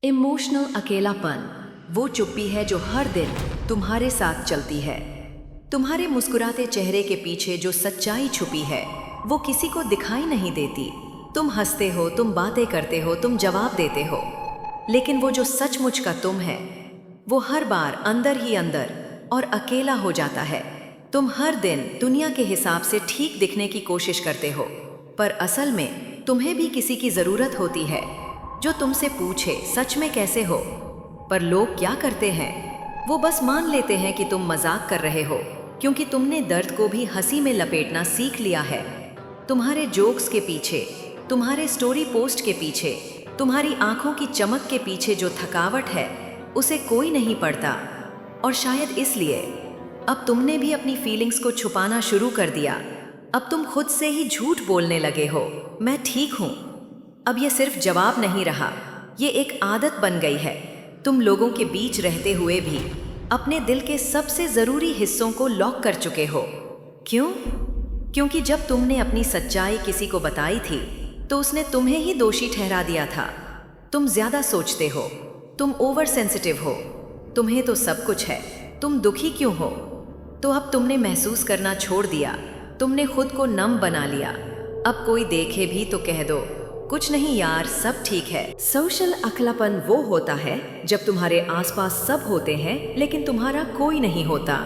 Emotional अकेलापन वो चुप्पी है जो हर दिन तुम्हारे साथ चलती है। तुम्हारे मुस्कुराते चेहरे के पीछे जो सच्चाई छुपी है वो किसी को दिखाई नहीं देती। तुम हंसते हो, तुम बातें करते हो, तुम जवाब देते हो, लेकिन वो जो सचमुच का तुम है वो हर बार अंदर ही अंदर और अकेला हो जाता है। तुम हर दिन दुनिया के हिसाब से ठीक दिखने की कोशिश करते हो, पर असल में तुम्हें भी किसी की ज़रूरत होती है जो तुमसे पूछे सच में कैसे हो। पर लोग क्या करते हैं, वो बस मान लेते हैं कि तुम मजाक कर रहे हो, क्योंकि तुमने दर्द को भी हंसी में लपेटना सीख लिया है। तुम्हारे जोक्स के पीछे, तुम्हारे स्टोरी पोस्ट के पीछे, तुम्हारी आंखों की चमक के पीछे जो थकावट है उसे कोई नहीं पढ़ता। और शायद इसलिए अब तुमने भी अपनी फीलिंग्स को छुपाना शुरू कर दिया। अब तुम खुद से ही झूठ बोलने लगे हो, मैं ठीक हूँ। अब ये सिर्फ जवाब नहीं रहा, ये एक आदत बन गई है। तुम लोगों के बीच रहते हुए भी अपने दिल के सबसे ज़रूरी हिस्सों को लॉक कर चुके हो। क्यों? क्योंकि जब तुमने अपनी सच्चाई किसी को बताई थी तो उसने तुम्हें ही दोषी ठहरा दिया था। तुम ज़्यादा सोचते हो, तुम ओवर सेंसिटिव हो, तुम्हें तो सब कुछ है, तुम दुखी क्यों हो? तो अब तुमने महसूस करना छोड़ दिया, तुमने खुद को नम बना लिया। अब कोई देखे भी तो कह दो, कुछ नहीं यार, सब ठीक है। सोशल अकेलापन वो होता है जब तुम्हारे आसपास सब होते हैं लेकिन तुम्हारा कोई नहीं होता।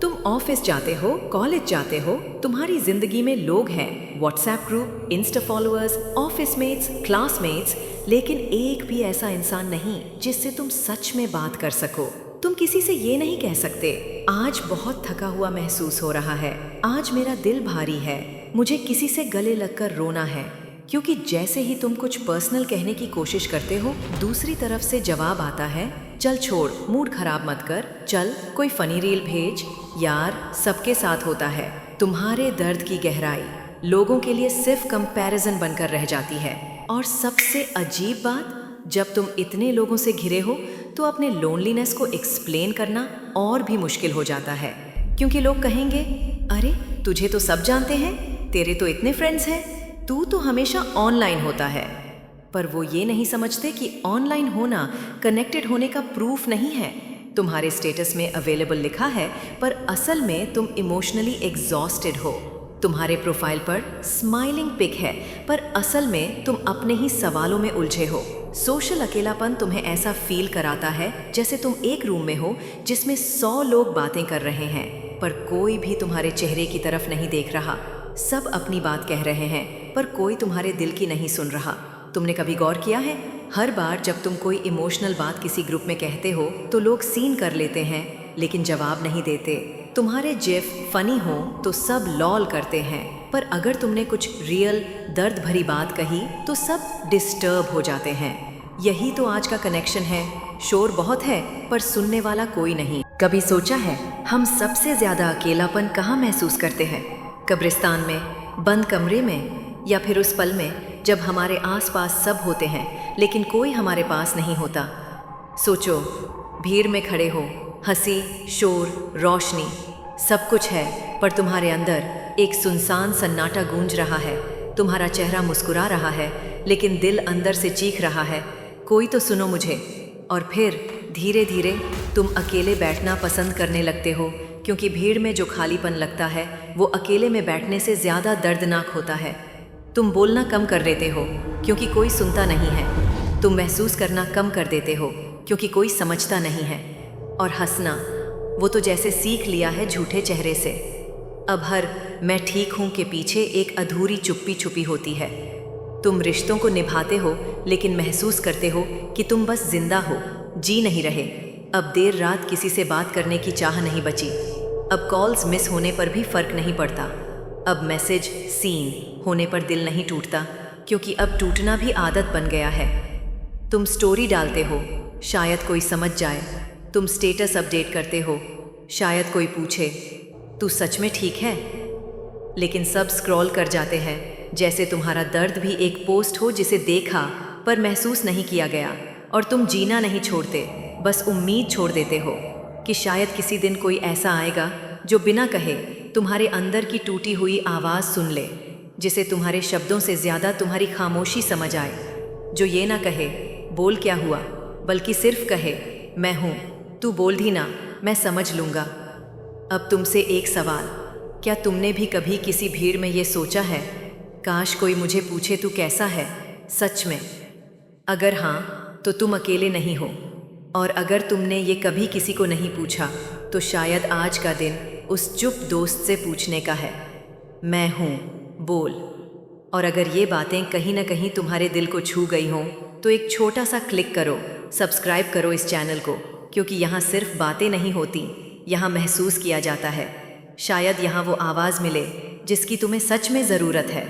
तुम ऑफिस जाते हो, कॉलेज जाते हो, तुम्हारी जिंदगी में लोग हैं, WhatsApp group, insta followers, office mates, classmates, लेकिन एक भी ऐसा इंसान नहीं जिससे तुम सच में बात कर सको। तुम किसी से ये नहीं कह सकते, आज बहुत थका हुआ महसूस हो रहा है, आज मेरा दिल भारी है, मुझे किसी से गले लगकर रोना है। क्योंकि जैसे ही तुम कुछ पर्सनल कहने की कोशिश करते हो, दूसरी तरफ से जवाब आता है, चल छोड़, मूड खराब मत कर, चल कोई फनी रील भेज। यार, सबके साथ होता है। तुम्हारे दर्द की गहराई लोगों के लिए सिर्फ कंपैरिजन बनकर रह जाती है। और सबसे अजीब बात, जब तुम इतने लोगों से घिरे हो तो अपने लोनलीनेस को एक्सप्लेन करना और भी मुश्किल हो जाता है। क्योंकि लोग कहेंगे, अरे तुझे तो सब जानते हैं, तेरे तो इतने फ्रेंड्स हैं, तू तो हमेशा ऑनलाइन होता है। पर वो ये नहीं समझते कि ऑनलाइन होना कनेक्टेड होने का प्रूफ नहीं है। तुम्हारे स्टेटस में अवेलेबल लिखा है, पर असल में तुम इमोशनली एग्जॉस्टेड हो। तुम्हारे प्रोफाइल पर स्माइलिंग पिक है, पर असल में तुम अपने ही सवालों में उलझे हो। सोशल अकेलापन तुम्हें ऐसा फील कराता है जैसे तुम एक रूम में हो जिसमें 100 लोग बातें कर रहे हैं, पर कोई भी तुम्हारे चेहरे की तरफ नहीं देख रहा। सब अपनी बात कह रहे हैं, पर कोई तुम्हारे दिल की नहीं सुन रहा। तुमने कभी गौर किया है, हर बार जब तुम कोई इमोशनल बात किसी ग्रुप में कहते हो तो लोग सीन कर लेते हैं लेकिन जवाब नहीं देते। तुम्हारे जिफ फनी हो तो सब लॉल करते हैं, पर अगर तुमने कुछ रियल दर्द भरी बात कही तो सब डिस्टर्ब हो जाते हैं। यही तो आज का कनेक्शन है। शोर बहुत है पर सुनने वाला कोई नहीं। कभी सोचा है हम सबसे ज्यादा अकेलापन कहाँ महसूस करते हैं? कब्रिस्तान में, बंद कमरे में, या फिर उस पल में जब हमारे आसपास सब होते हैं लेकिन कोई हमारे पास नहीं होता। सोचो, भीड़ में खड़े हो, हंसी, शोर, रोशनी, सब कुछ है, पर तुम्हारे अंदर एक सुनसान सन्नाटा गूंज रहा है। तुम्हारा चेहरा मुस्कुरा रहा है लेकिन दिल अंदर से चीख रहा है, कोई तो सुनो मुझे। और फिर धीरे धीरे तुम अकेले बैठना पसंद करने लगते हो, क्योंकि भीड़ में जो खालीपन लगता है वो अकेले में बैठने से ज़्यादा दर्दनाक होता है। तुम बोलना कम कर देते हो क्योंकि कोई सुनता नहीं है। तुम महसूस करना कम कर देते हो क्योंकि कोई समझता नहीं है। और हंसना, वो तो जैसे सीख लिया है झूठे चेहरे से। अब हर मैं ठीक हूँ के पीछे एक अधूरी चुप्पी छुपी होती है। तुम रिश्तों को निभाते हो लेकिन महसूस करते हो कि तुम बस जिंदा हो, जी नहीं रहे। अब देर रात किसी से बात करने की चाह नहीं बची। अब कॉल्स मिस होने पर भी फर्क नहीं पड़ता। अब मैसेज सीन होने पर दिल नहीं टूटता, क्योंकि अब टूटना भी आदत बन गया है। तुम स्टोरी डालते हो, शायद कोई समझ जाए। तुम स्टेटस अपडेट करते हो, शायद कोई पूछे तू सच में ठीक है। लेकिन सब स्क्रॉल कर जाते हैं, जैसे तुम्हारा दर्द भी एक पोस्ट हो जिसे देखा पर महसूस नहीं किया गया। और तुम जीना नहीं छोड़ते, बस उम्मीद छोड़ देते हो कि शायद किसी दिन कोई ऐसा आएगा जो बिना कहे तुम्हारे अंदर की टूटी हुई आवाज़ सुन ले, जिसे तुम्हारे शब्दों से ज़्यादा तुम्हारी खामोशी समझ आए, जो ये ना कहे बोल क्या हुआ, बल्कि सिर्फ कहे, मैं हूँ, तू बोल दी ना, मैं समझ लूँगा। अब तुमसे एक सवाल, क्या तुमने भी कभी किसी भीड़ में ये सोचा है, काश कोई मुझे पूछे तू कैसा है सच में? अगर हाँ, तो तुम अकेले नहीं हो। और अगर तुमने ये कभी किसी को नहीं पूछा, तो शायद आज का दिन उस चुप दोस्त से पूछने का है, मैं हूँ, बोल। और अगर ये बातें कहीं ना कहीं तुम्हारे दिल को छू गई हों, तो एक छोटा सा क्लिक करो, सब्सक्राइब करो इस चैनल को, क्योंकि यहाँ सिर्फ बातें नहीं होती, यहाँ महसूस किया जाता है। शायद यहाँ वो आवाज़ मिले जिसकी तुम्हें सच में ज़रूरत है।